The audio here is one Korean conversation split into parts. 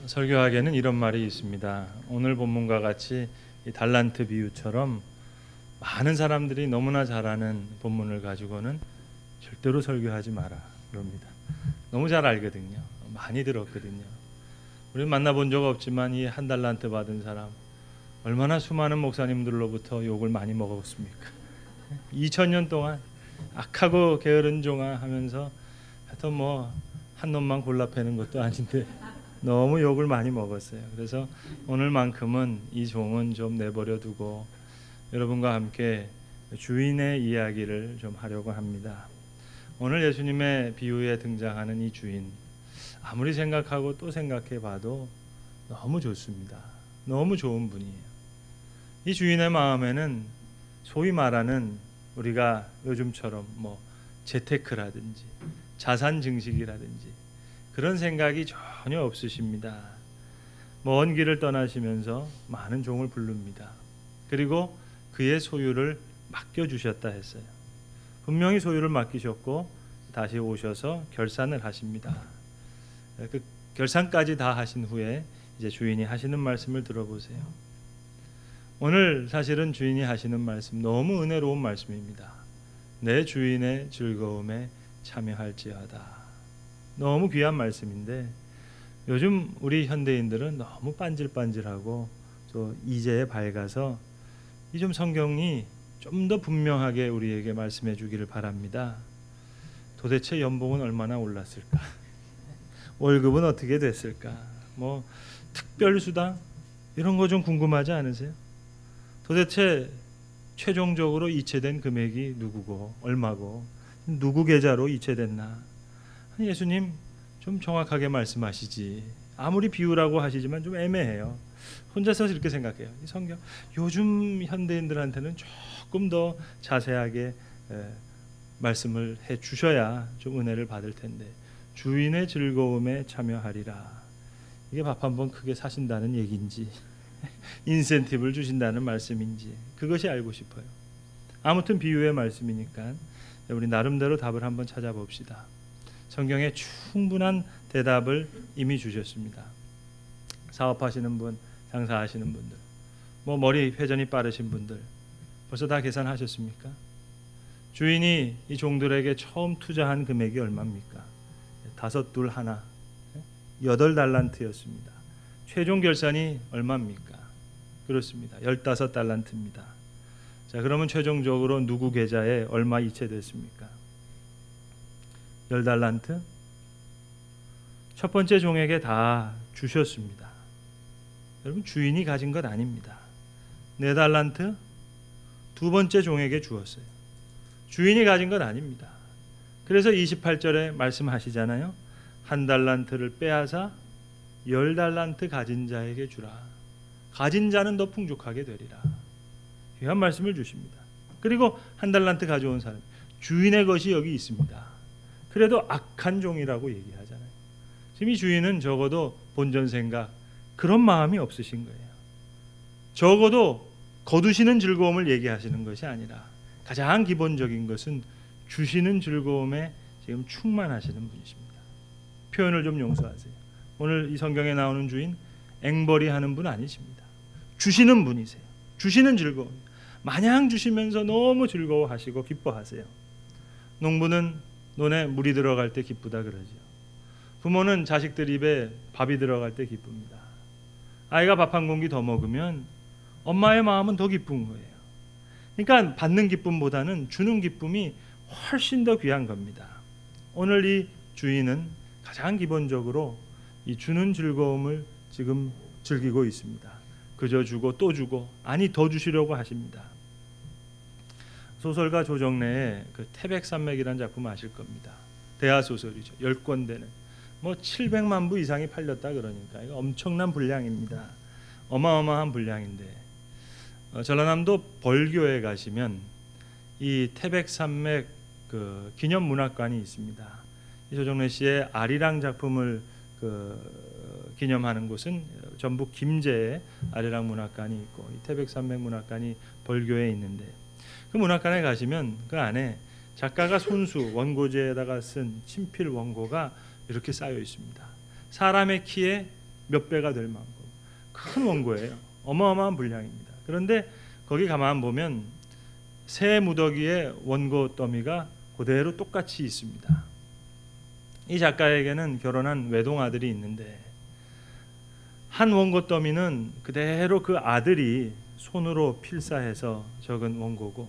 설교학에는 이런 말이 있습니다. 오늘 본문과 같이 이 달란트 비유처럼 많은 사람들이 너무나 잘 아는 본문을 가지고는 절대로 설교하지 마라 그럽니다. 너무 잘 알거든요. 많이 들었거든요. 우리는 만나본 적 없지만 이 한 달란트 받은 사람 얼마나 수많은 목사님들로부터 욕을 많이 먹었습니까? 2000년 동안 악하고 게으른 종아 하면서 하여튼 뭐 한 놈만 골라 패는 것도 아닌데 너무 욕을 많이 먹었어요. 그래서 오늘만큼은 이 종은 좀 내버려 두고 여러분과 함께 주인의 이야기를 좀 하려고 합니다. 오늘 예수님의 비유에 등장하는 이 주인, 아무리 생각하고 또 생각해 봐도 너무 좋습니다. 너무 좋은 분이에요. 이 주인의 마음에는 소위 말하는 우리가 요즘처럼 뭐 재테크라든지 자산 증식이라든지 그런 생각이 전혀 없으십니다. 먼 길을 떠나시면서 많은 종을 부릅니다. 그리고 그의 소유를 맡겨주셨다 했어요. 분명히 소유를 맡기셨고 다시 오셔서 결산을 하십니다. 그 결산까지 다 하신 후에 이제 주인이 하시는 말씀을 들어보세요. 오늘 사실은 주인이 하시는 말씀 너무 은혜로운 말씀입니다. 내 주인의 즐거움에 참여할지어다. 너무 귀한 말씀인데 요즘 우리 현대인들은 너무 반질반질하고 또 이제에 밝아서 이 좀 성경이 좀 더 분명하게 우리에게 말씀해 주기를 바랍니다. 도대체 연봉은 얼마나 올랐을까? 월급은 어떻게 됐을까? 뭐 특별수당 이런 거 좀 궁금하지 않으세요? 도대체 최종적으로 이체된 금액이 누구고 얼마고 누구 계좌로 이체됐나? 예수님 좀 정확하게 말씀하시지. 아무리 비유라고 하시지만 좀 애매해요. 혼자서 이렇게 생각해요. 이 성경 요즘 현대인들한테는 조금 더 자세하게 말씀을 해 주셔야 좀 은혜를 받을 텐데 주인의 즐거움에 참여하리라. 이게 밥 한 번 크게 사신다는 얘기인지 인센티브를 주신다는 말씀인지 그것이 알고 싶어요. 아무튼 비유의 말씀이니까 우리 나름대로 답을 한번 찾아봅시다. 성경에 충분한 대답을 이미 주셨습니다. 사업하시는 분, 장사하시는 분들, 뭐 머리 회전이 빠르신 분들 벌써 다 계산하셨습니까? 주인이 이 종들에게 처음 투자한 금액이 얼마입니까? 5, 2, 1, 8달란트였습니다. 최종 결산이 얼마입니까? 그렇습니다. 15달란트입니다. 자, 그러면 최종적으로 누구 계좌에 얼마 이체됐습니까? 10달란트? 첫 번째 종에게 다 주셨습니다. 여러분 주인이 가진 것 아닙니다. 4달란트? 두 번째 종에게 주었어요. 주인이 가진 것 아닙니다. 그래서 28절에 말씀하시잖아요. 1달란트를 빼앗아 10달란트 가진 자에게 주라. 가진 자는 더 풍족하게 되리라. 귀한 말씀을 주십니다. 그리고 1달란트 가져온 사람, 주인의 것이 여기 있습니다. 그래도 악한 종이라고 얘기하잖아요. 지금 이 주인은 적어도 본전 생각 그런 마음이 없으신 거예요. 적어도 거두시는 즐거움을 얘기하시는 것이 아니라 가장 기본적인 것은 주시는 즐거움에 지금 충만하시는 분이십니다. 표현을 좀 용서하세요. 오늘 이 성경에 나오는 주인 앵벌이 하는 분 아니십니다. 주시는 분이세요. 주시는 즐거움. 마냥 주시면서 너무 즐거워하시고 기뻐하세요. 농부는 논에 물이 들어갈 때 기쁘다 그러죠. 부모는 자식들 입에 밥이 들어갈 때 기쁩니다. 아이가 밥 한 공기 더 먹으면 엄마의 마음은 더 기쁜 거예요. 그러니까 받는 기쁨보다는 주는 기쁨이 훨씬 더 귀한 겁니다. 오늘 이 주인은 가장 기본적으로 이 주는 즐거움을 지금 즐기고 있습니다. 그저 주고 또 주고 아니 더 주시려고 하십니다. 소설가 조정래의 그 태백산맥이라는 작품 아실 겁니다. 대하 소설이죠. 10권 되는 뭐 700만 부 이상이 팔렸다 그러니까 이거 엄청난 분량입니다. 어마어마한 분량인데 전라남도 벌교에 가시면 이 태백산맥 그 기념문학관이 있습니다. 이 조정래 씨의 아리랑 작품을 기념하는 곳은 전북 김제에 아리랑 문학관이 있고 이 태백산맥 문학관이 벌교에 있는데 그 문학관에 가시면 그 안에 작가가 손수 원고지에다가 쓴 친필 원고가 이렇게 쌓여 있습니다. 사람의 키에 몇 배가 될 만큼 큰 원고예요. 어마어마한 분량입니다. 그런데 거기 가만 보면 새 무더기에 원고 더미가 그대로 똑같이 있습니다. 이 작가에게는 결혼한 외동 아들이 있는데 한 원고 더미는 그대로 그 아들이 손으로 필사해서 적은 원고고,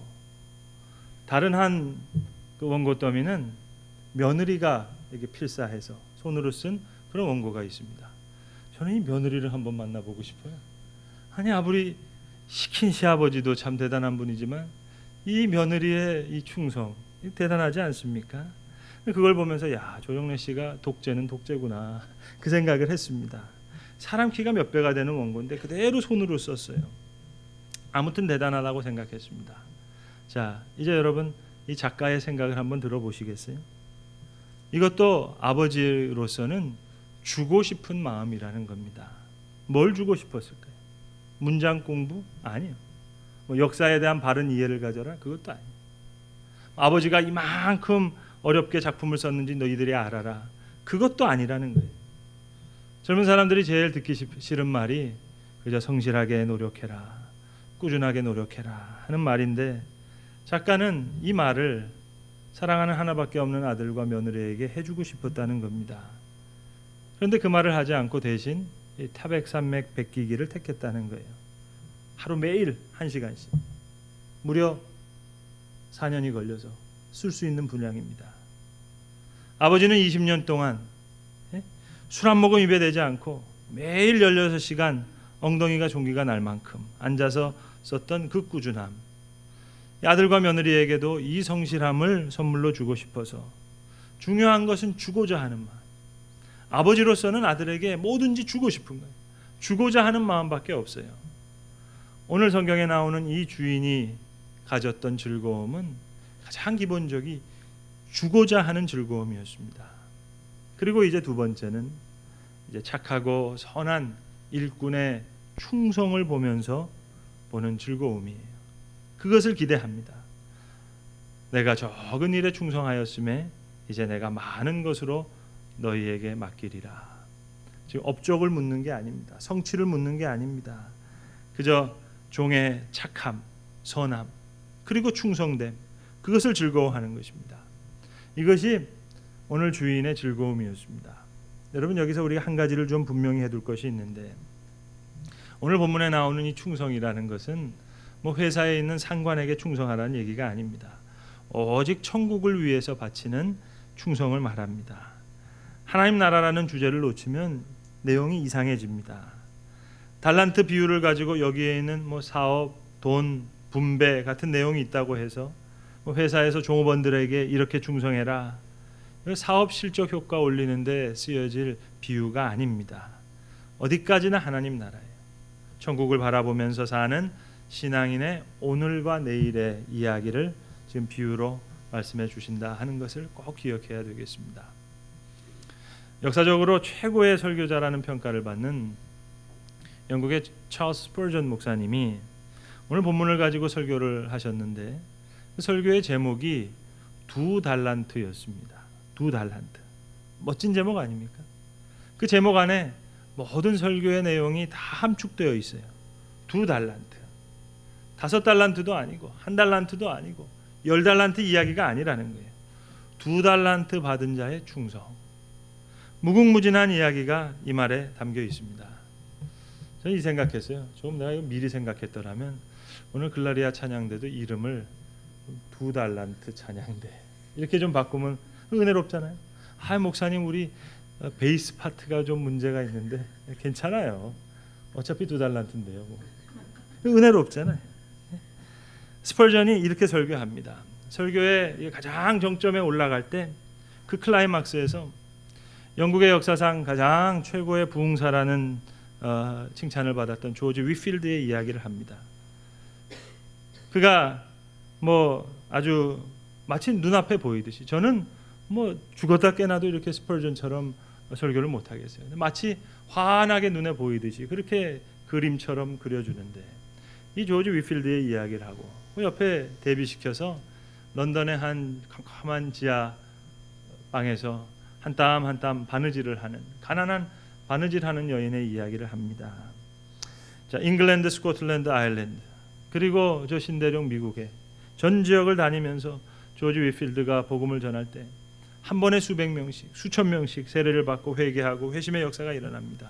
다른 한 그 원고 더미는 며느리가 이렇게 필사해서 손으로 쓴 그런 원고가 있습니다. 저는 이 며느리를 한번 만나보고 싶어요. 아니, 아무리 시킨 시아버지도 참 대단한 분이지만 이 며느리의 이 충성 대단하지 않습니까? 그걸 보면서 야, 조정래 씨가 독재는 독재구나 그 생각을 했습니다. 사람 키가 몇 배가 되는 원고인데 그대로 손으로 썼어요. 아무튼 대단하다고 생각했습니다. 자, 이제 여러분 이 작가의 생각을 한번 들어보시겠어요? 이것도 아버지로서는 주고 싶은 마음이라는 겁니다. 뭘 주고 싶었을까요? 문장 공부? 아니요. 뭐 역사에 대한 바른 이해를 가져라? 그것도 아니에요. 아버지가 이만큼 어렵게 작품을 썼는지 너희들이 알아라? 그것도 아니라는 거예요. 젊은 사람들이 제일 듣기 싫은 말이 그저 성실하게 노력해라, 꾸준하게 노력해라 하는 말인데, 작가는 이 말을 사랑하는 하나밖에 없는 아들과 며느리에게 해주고 싶었다는 겁니다. 그런데 그 말을 하지 않고 대신 이 타백산맥 백기기를 택했다는 거예요. 하루 매일 1시간씩 무려 4년이 걸려서 쓸 수 있는 분량입니다. 아버지는 20년 동안 술 한 모금 입에 대지 않고 매일 16시간 엉덩이가 종기가 날 만큼 앉아서 썼던 그 꾸준함, 아들과 며느리에게도 이 성실함을 선물로 주고 싶어서, 중요한 것은 주고자 하는 마음, 아버지로서는 아들에게 뭐든지 주고 싶은 거예요. 주고자 하는 마음밖에 없어요. 오늘 성경에 나오는 이 주인이 가졌던 즐거움은 가장 기본적이 주고자 하는 즐거움이었습니다. 그리고 이제 두 번째는 이제 착하고 선한 일꾼의 충성을 보면서 보는 즐거움이에요. 그것을 기대합니다. 내가 적은 일에 충성하였음에 이제 내가 많은 것으로 너희에게 맡기리라. 지금 업적을 묻는 게 아닙니다. 성취를 묻는 게 아닙니다. 그저 종의 착함, 선함, 그리고 충성됨, 그것을 즐거워하는 것입니다. 이것이 오늘 주인의 즐거움이었습니다. 여러분, 여기서 우리가 한 가지를 좀 분명히 해둘 것이 있는데, 오늘 본문에 나오는 이 충성이라는 것은 뭐 회사에 있는 상관에게 충성하라는 얘기가 아닙니다. 오직 천국을 위해서 바치는 충성을 말합니다. 하나님 나라라는 주제를 놓치면 내용이 이상해집니다. 달란트 비유를 가지고 여기에 있는 뭐 사업, 돈, 분배 같은 내용이 있다고 해서 뭐 회사에서 종업원들에게 이렇게 충성해라, 사업 실적 효과 올리는데 쓰여질 비유가 아닙니다. 어디까지나 하나님 나라예요. 천국을 바라보면서 사는 신앙인의 오늘과 내일의 이야기를 지금 비유로 말씀해 주신다 하는 것을 꼭 기억해야 되겠습니다. 역사적으로 최고의 설교자라는 평가를 받는 영국의 찰스 스퍼전 목사님이 오늘 본문을 가지고 설교를 하셨는데, 그 설교의 제목이 2달란트였습니다. 2달란트. 멋진 제목 아닙니까? 그 제목 안에 모든 설교의 내용이 다 함축되어 있어요. 2달란트. 5달란트도 아니고 1달란트도 아니고 10달란트 이야기가 아니라는 거예요. 2달란트 받은 자의 충성. 무궁무진한 이야기가 이 말에 담겨 있습니다. 저는 이 생각했어요. 좀 내가 이거 미리 생각했더라면 오늘 글라리아 찬양대도 이름을 2달란트 찬양대 이렇게 좀 바꾸면 은혜롭잖아요. 아, 목사님 우리 베이스 파트가 좀 문제가 있는데 괜찮아요. 어차피 2달란트인데요. 뭐. 은혜롭잖아요. 스펄전이 이렇게 설교합니다. 설교의 가장 정점에 올라갈 때 그 클라이막스에서 영국의 역사상 가장 최고의 부흥사라는 칭찬을 받았던 조지 위필드의 이야기를 합니다. 그가 뭐 아주 마치 눈앞에 보이듯이, 저는 뭐 죽었다 깨나도 이렇게 스펄전처럼 설교를 못 하겠어요. 마치 환하게 눈에 보이듯이 그렇게 그림처럼 그려주는데, 이 조지 위필드의 이야기를 하고 그 옆에 대비시켜서 런던의 한 캄캄한 지하 방에서 한 땀 한 땀 바느질을 하는 가난한 바느질하는 여인의 이야기를 합니다. 자, 잉글랜드, 스코틀랜드, 아일랜드, 그리고 저 신대륙 미국의 전 지역을 다니면서 조지 위필드가 복음을 전할 때 한 번에 수백 명씩, 수천 명씩 세례를 받고 회개하고 회심의 역사가 일어납니다.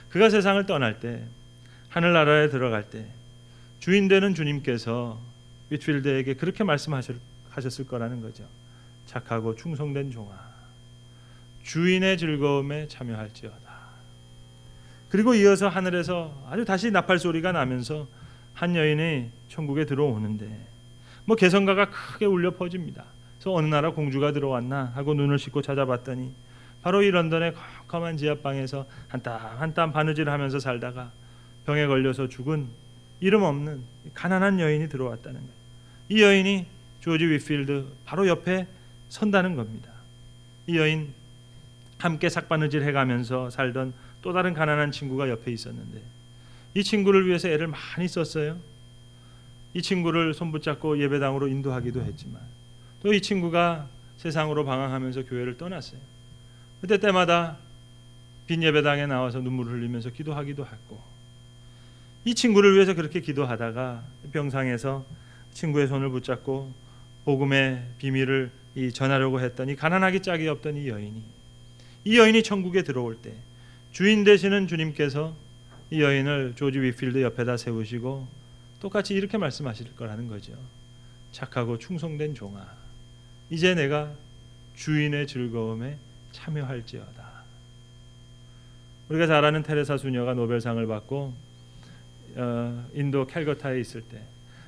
그가 세상을 떠날 때, 하늘나라에 들어갈 때 주인 되는 주님께서 위필드에게 그렇게 말씀하셨을 거라는 거죠. 착하고 충성된 종아, 주인의 즐거움에 참여할지어다. 그리고 이어서 하늘에서 아주 다시 나팔 소리가 나면서 한 여인이 천국에 들어오는데 개성가가 크게 울려 퍼집니다. 그래서 어느 나라 공주가 들어왔나 하고 눈을 씻고 찾아봤더니 바로 이 런던의 컴컴한 지하방에서 한 땀 한 땀 바느질하면서 살다가 병에 걸려서 죽은 이름 없는 가난한 여인이 들어왔다는 거예요. 이 여인이 조지 위필드 바로 옆에 선다는 겁니다. 이 여인 함께 삭바느질 해가면서 살던 또 다른 가난한 친구가 옆에 있었는데 이 친구를 위해서 애를 많이 썼어요. 이 친구를 손붙잡고 예배당으로 인도하기도 했지만 또 이 친구가 세상으로 방황하면서 교회를 떠났어요. 그때 때마다 빈 예배당에 나와서 눈물을 흘리면서 기도하기도 했고, 이 친구를 위해서 그렇게 기도하다가 병상에서 친구의 손을 붙잡고 복음의 비밀을 전하려고 했더니 가난하기 짝이 없던 이 여인이 천국에 들어올 때 주인 되시는 주님께서 이 여인을 조지 위필드 옆에다 세우시고 똑같이 이렇게 말씀하실 거라는 거죠. 착하고 충성된 종아, 이제 내가 주인의 즐거움에 참여할지어다. 우리가 잘 아는 테레사 수녀가 노벨상을 받고 인도 캘커타에 있을 때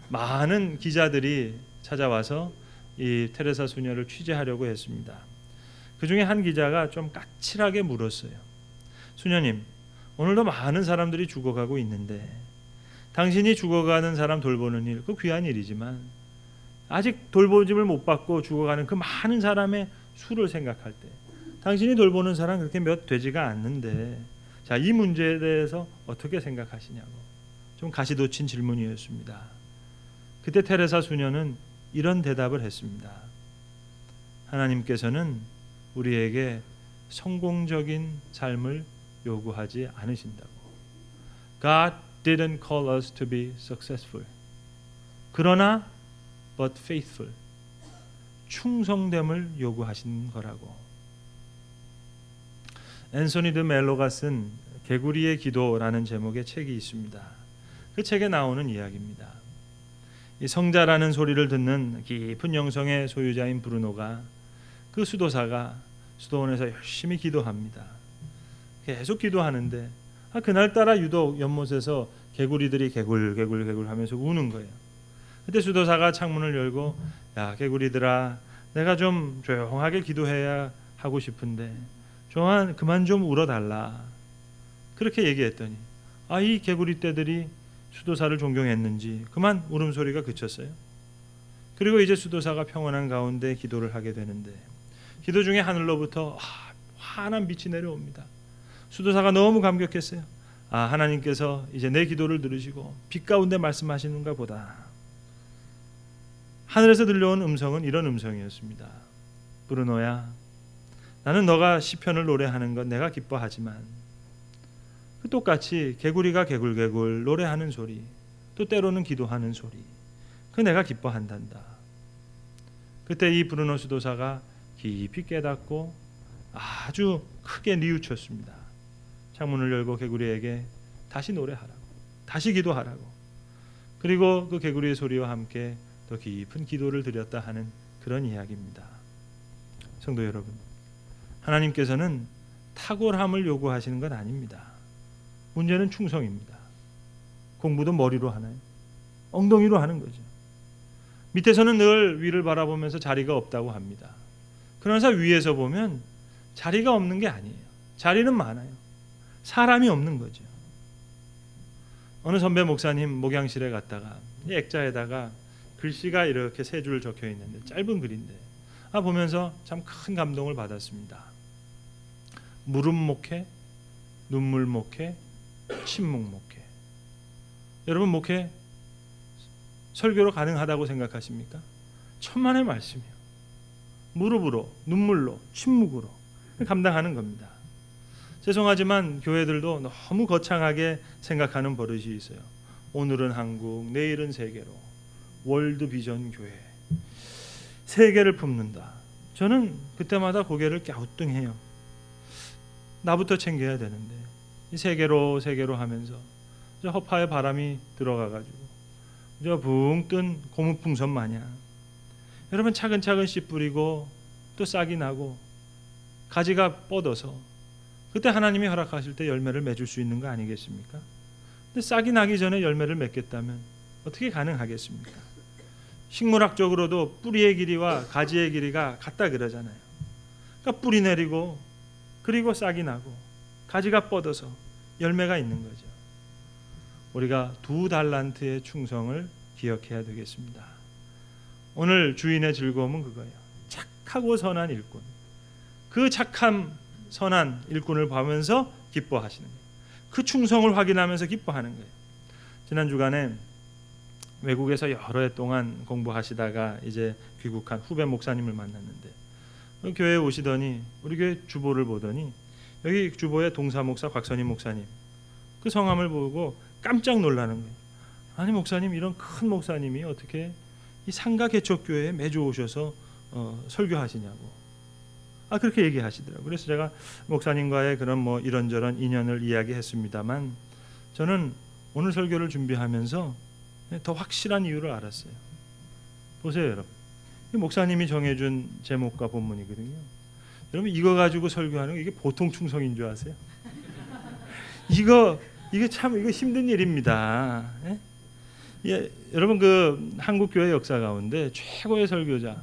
많은 기자들이 찾아와서 이 테레사 수녀를 취재하려고 했습니다. 그 중에 한 기자가 좀 까칠하게 물었어요. 수녀님, 오늘도 많은 사람들이 죽어가고 있는데 당신이 죽어가는 사람 돌보는 일, 그 귀한 일이지만 아직 돌보짐을 못 받고 죽어가는 그 많은 사람의 수를 생각할 때 당신이 돌보는 사람 그렇게 몇 되지가 않는데, 자, 이 문제에 대해서 어떻게 생각하시냐고 좀 가시돋친 질문이었습니다. 그때 테레사 수녀는 이런 대답을 했습니다. 하나님께서는 우리에게 성공적인 삶을 요구하지 않으신다고. God didn't call us to be successful. 그러나 but faithful. 충성됨을 요구하신 거라고. 앤소니 드 멜로가 쓴 개구리의 기도라는 제목의 책이 있습니다. 그 책에 나오는 이야기입니다. 이 성자라는 소리를 듣는 깊은 영성의 소유자인 브루노가 그 수도사가 수도원에서 열심히 기도합니다. 계속 기도하는데 그날따라 유독 연못에서 개구리들이 개굴 하면서 우는 거예요. 그때 수도사가 창문을 열고, 야 개구리들아, 내가 좀 조용하게 기도해야 하고 싶은데 그만 좀 울어달라. 그렇게 얘기했더니 이 개구리 떼들이 수도사를 존경했는지 그만 울음소리가 그쳤어요. 그리고 이제 수도사가 평온한 가운데 기도를 하게 되는데 기도 중에 하늘로부터 환한 빛이 내려옵니다. 수도사가 너무 감격했어요. 하나님께서 이제 내 기도를 들으시고 빛 가운데 말씀하시는가 보다. 하늘에서 들려온 음성은 이런 음성이었습니다. 브루노야, 나는 너가 시편을 노래하는 건 내가 기뻐하지만 똑같이 개구리가 개굴개굴 노래하는 소리, 또 때로는 기도하는 소리, 그 내가 기뻐한단다. 그때 이 브루노 수도사가 깊이 깨닫고 아주 크게 뉘우쳤습니다. 창문을 열고 개구리에게 다시 노래하라고, 다시 기도하라고. 그리고 그 개구리의 소리와 함께 더 깊은 기도를 드렸다 하는 그런 이야기입니다. 성도 여러분, 하나님께서는 탁월함을 요구하시는 건 아닙니다. 문제는 충성입니다. 공부도 머리로 하나요? 엉덩이로 하는 거죠. 밑에서는 늘 위를 바라보면서 자리가 없다고 합니다. 그러나 위에서 보면 자리가 없는 게 아니에요. 자리는 많아요. 사람이 없는 거죠. 어느 선배 목사님 목양실에 갔다가 액자에다가 글씨가 이렇게 세 줄 적혀 있는데 짧은 글인데 보면서 참 큰 감동을 받았습니다. 물음 목회, 눈물 목회, 침묵 목회. 여러분, 목회 설교로 가능하다고 생각하십니까? 천만의 말씀이에요. 무릎으로, 눈물로, 침묵으로 감당하는 겁니다. 죄송하지만 교회들도 너무 거창하게 생각하는 버릇이 있어요. 오늘은 한국, 내일은 세계로. 월드 비전 교회. 세계를 품는다. 저는 그때마다 고개를 갸우뚱해요. 나부터 챙겨야 되는데 이 세계로 하면서 저 허파에 바람이 들어가가지고 저 붕 뜬 고무풍선 마냥 여러분 차근차근 씨 뿌리고 또 싹이 나고 가지가 뻗어서 그때 하나님이 허락하실 때 열매를 맺을 수 있는 거 아니겠습니까? 근데 싹이 나기 전에 열매를 맺겠다면 어떻게 가능하겠습니까? 식물학적으로도 뿌리의 길이와 가지의 길이가 같다 그러잖아요. 그러니까 뿌리 내리고 그리고 싹이 나고 가지가 뻗어서 열매가 있는 거죠. 우리가 2달란트의 충성을 기억해야 되겠습니다. 오늘 주인의 즐거움은 그거예요. 착하고 선한 일꾼. 그 착함 선한 일꾼을 보면서 기뻐하시는 거예요. 그 충성을 확인하면서 기뻐하는 거예요. 지난 주간에 외국에서 여러 해 동안 공부하시다가 이제 귀국한 후배 목사님을 만났는데 교회에 오시더니 우리 교회 주보를 보더니 여기 주보에 동사 목사 곽선임 목사님 그 성함을 보고 깜짝 놀라는 거예요. 아니 목사님 이런 큰 목사님이 어떻게 이 상가 개척교회에 매주 오셔서 설교하시냐고 그렇게 얘기하시더라고요. 그래서 제가 목사님과의 그런 뭐 이런저런 인연을 이야기했습니다만 저는 오늘 설교를 준비하면서 더 확실한 이유를 알았어요. 보세요 여러분, 이 목사님이 정해준 제목과 본문이거든요. 여러분 이거 가지고 설교하는 게 이게 보통 충성인 줄 아세요? 이게 참 힘든 일입니다. 예, 여러분 그 한국 교회 역사 가운데 최고의 설교자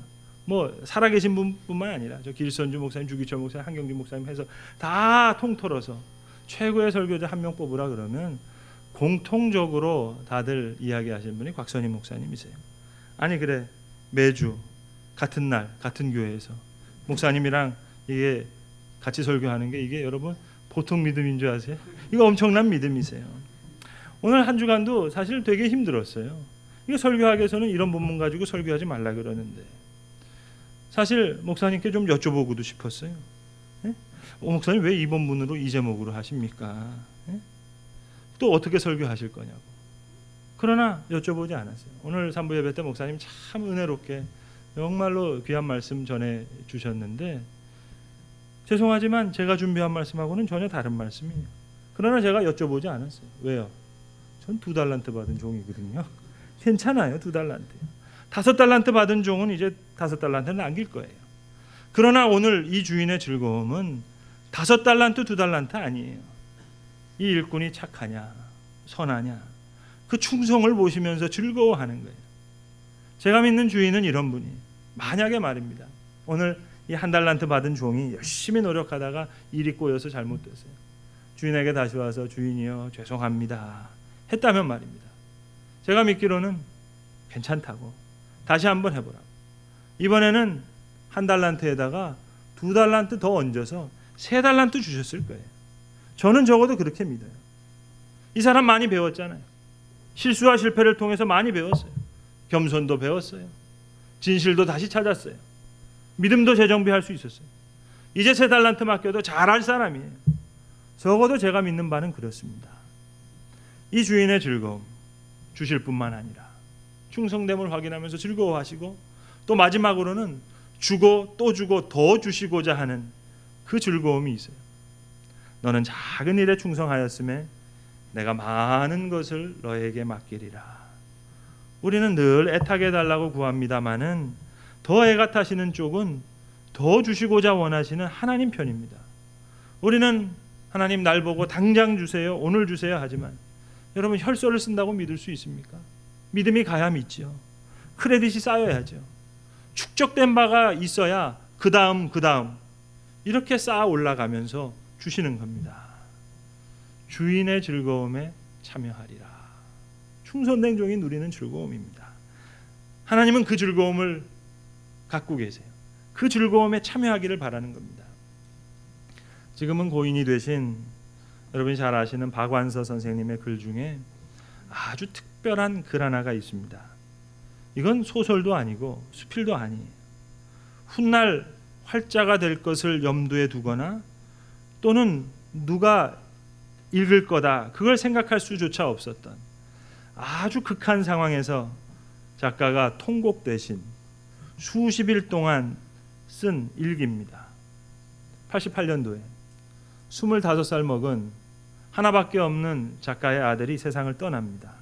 뭐 살아계신 분뿐만 아니라 저 길선주 목사님, 주기철 목사님, 한경주 목사님 해서 다 통틀어서 최고의 설교자 한 명 뽑으라 그러면 공통적으로 다들 이야기하시는 분이 곽선임 목사님이세요. 아니 그래 매주 같은 날 같은 교회에서 목사님이랑 이게 같이 설교하는 게 이게 여러분 보통 믿음인 줄 아세요? 이거 엄청난 믿음이세요. 오늘 한 주간도 사실 되게 힘들었어요. 이거 설교하기 위해서는 이런 본문 가지고 설교하지 말라 그러는데 사실 목사님께 좀 여쭤보고도 싶었어요. 목사님 왜 이 본문으로 이 제목으로 하십니까? 또 어떻게 설교하실 거냐고. 그러나 여쭤보지 않았어요. 오늘 3부 예배 때 목사님 참 은혜롭게 정말로 귀한 말씀 전해 주셨는데 죄송하지만 제가 준비한 말씀하고는 전혀 다른 말씀이에요. 그러나 제가 여쭤보지 않았어요. 왜요? 전 2달란트 받은 종이거든요. 괜찮아요. 2달란트요. 5달란트 받은 종은 이제 5달란트는 남길 거예요. 그러나 오늘 이 주인의 즐거움은 5달란트, 2달란트 아니에요. 이 일꾼이 착하냐, 선하냐, 그 충성을 보시면서 즐거워하는 거예요. 제가 믿는 주인은 이런 분이 만약에 말입니다. 오늘 이 1달란트 받은 종이 열심히 노력하다가 일이 꼬여서 잘못됐어요. 주인에게 다시 와서 주인이여 죄송합니다 했다면 말입니다. 제가 믿기로는 괜찮다고 다시 한번 해보라고. 이번에는 1달란트에다가 2달란트 더 얹어서 3달란트 주셨을 거예요. 저는 적어도 그렇게 믿어요. 이 사람 많이 배웠잖아요. 실수와 실패를 통해서 많이 배웠어요. 겸손도 배웠어요. 진실도 다시 찾았어요. 믿음도 재정비할 수 있었어요. 이제 3달란트 맡겨도 잘할 사람이에요. 적어도 제가 믿는 바는 그렇습니다. 이 주인의 즐거움 주실 뿐만 아니라 충성됨을 확인하면서 즐거워하시고 또 마지막으로는 주고 또 주고 더 주시고자 하는 그 즐거움이 있어요. 너는 작은 일에 충성하였음에 내가 많은 것을 너에게 맡기리라. 우리는 늘 애타게 달라고 구합니다마는 더 애가 타시는 쪽은 더 주시고자 원하시는 하나님 편입니다. 우리는 하나님 날 보고 당장 주세요, 오늘 주세요 하지만 여러분 혈서를 쓴다고 믿을 수 있습니까? 믿음이 가야 믿죠. 크레딧이 쌓여야죠. 축적된 바가 있어야 그 다음 이렇게 쌓아 올라가면서 주시는 겁니다. 주인의 즐거움에 참여하리라. 충성된 종이 누리는 즐거움입니다. 하나님은 그 즐거움을 갖고 계세요. 그 즐거움에 참여하기를 바라는 겁니다. 지금은 고인이 되신 여러분이 잘 아시는 박완서 선생님의 글 중에 아주 특별한 글 하나가 있습니다. 이건 소설도 아니고 수필도 아니에요. 훗날 활자가 될 것을 염두에 두거나 또는 누가 읽을 거다 그걸 생각할 수조차 없었던 아주 극한 상황에서 작가가 통곡 대신 수십 일 동안 쓴 일기입니다. 88년도에 25살 먹은 하나밖에 없는 작가의 아들이 세상을 떠납니다.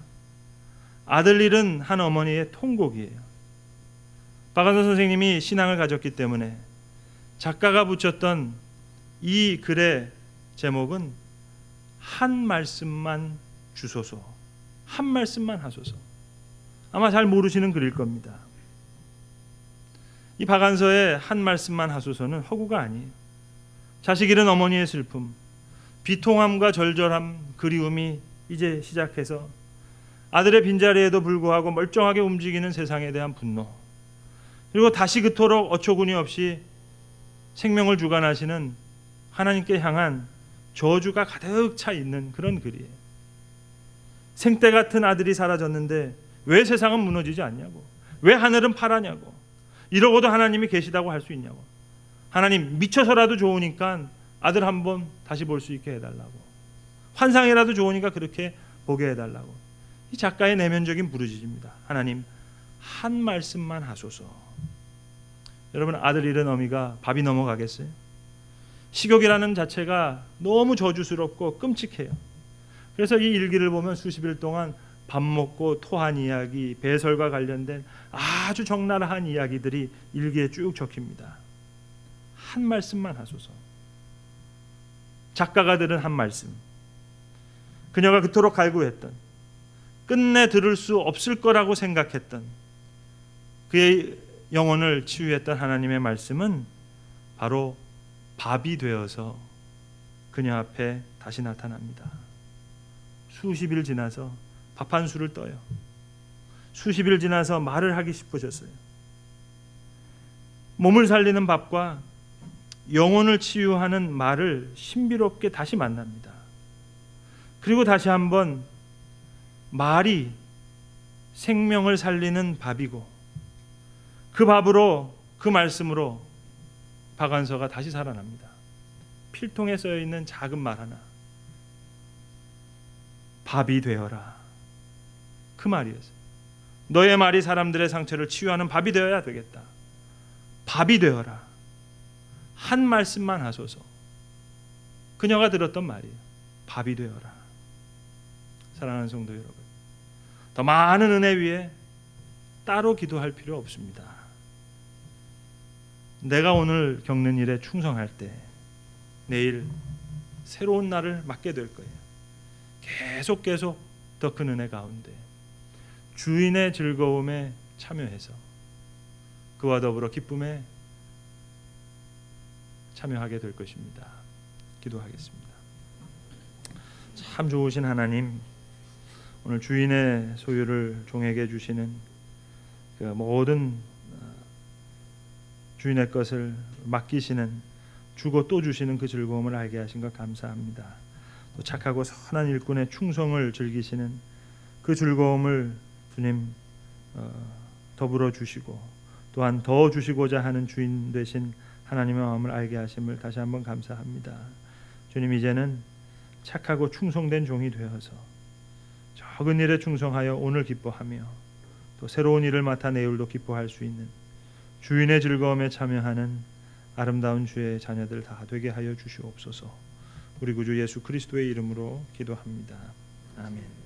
아들 잃은 한 어머니의 통곡이에요. 박완서 선생님이 신앙을 가졌기 때문에 작가가 붙였던 이 글의 제목은 한 말씀만 주소서, 한 말씀만 하소서. 아마 잘 모르시는 글일 겁니다. 이 박완서의 한 말씀만 하소서는 허구가 아니에요. 자식 잃은 어머니의 슬픔, 비통함과 절절함, 그리움이 이제 시작해서 아들의 빈자리에도 불구하고 멀쩡하게 움직이는 세상에 대한 분노, 그리고 다시 그토록 어처구니 없이 생명을 주관하시는 하나님께 향한 저주가 가득 차 있는 그런 글이에요. 생때 같은 아들이 사라졌는데 왜 세상은 무너지지 않냐고, 왜 하늘은 파라냐고, 이러고도 하나님이 계시다고 할 수 있냐고, 하나님 미쳐서라도 좋으니까 아들 한번 다시 볼 수 있게 해달라고, 환상이라도 좋으니까 그렇게 보게 해달라고. 이 작가의 내면적인 부르짖습니다. 하나님 한 말씀만 하소서. 여러분, 아들 잃은 어미가 밥이 넘어가겠어요? 식욕이라는 자체가 너무 저주스럽고 끔찍해요. 그래서 이 일기를 보면 수십일 동안 밥 먹고 토한 이야기, 배설과 관련된 아주 적나라한 이야기들이 일기에 쭉 적힙니다. 한 말씀만 하소서. 작가가 들은 한 말씀, 그녀가 그토록 갈구했던, 끝내 들을 수 없을 거라고 생각했던 그의 영혼을 치유했던 하나님의 말씀은 바로 밥이 되어서 그녀 앞에 다시 나타납니다. 수십일 지나서 밥 한 술을 떠요. 수십일 지나서 말을 하기 싶으셨어요. 몸을 살리는 밥과 영혼을 치유하는 말을 신비롭게 다시 만납니다. 그리고 다시 한번 말이 생명을 살리는 밥이고, 그 밥으로, 그 말씀으로 박완서가 다시 살아납니다. 필통에 쓰여 있는 작은 말 하나, 밥이 되어라, 그 말이었어요. 너의 말이 사람들의 상처를 치유하는 밥이 되어야 되겠다. 밥이 되어라, 한 말씀만 하소서. 그녀가 들었던 말이에요. 밥이 되어라. 사랑하는 성도 여러분, 더 많은 은혜 위에 따로 기도할 필요 없습니다. 내가 오늘 겪는 일에 충성할 때 내일 새로운 날을 맞게 될 거예요. 계속 더 큰 은혜 가운데 주인의 즐거움에 참여해서 그와 더불어 기쁨에 참여하게 될 것입니다. 기도하겠습니다. 참 좋으신 하나님, 오늘 주인의 소유를 종에게 주시는 그 모든 주인의 것을 맡기시는, 주고 또 주시는 그 즐거움을 알게 하신 것 감사합니다. 또 착하고 선한 일꾼의 충성을 즐기시는 그 즐거움을 주님 더불어 주시고, 또한 더 주시고자 하는 주인 되신 하나님의 마음을 알게 하심을 다시 한번 감사합니다. 주님, 이제는 착하고 충성된 종이 되어서 적은 일에 충성하여 오늘 기뻐하며 또 새로운 일을 맡아 내일도 기뻐할 수 있는 주인의 즐거움에 참여하는 아름다운 주의 자녀들 다 되게 하여 주시옵소서. 우리 구주 예수 그리스도의 이름으로 기도합니다. 아멘.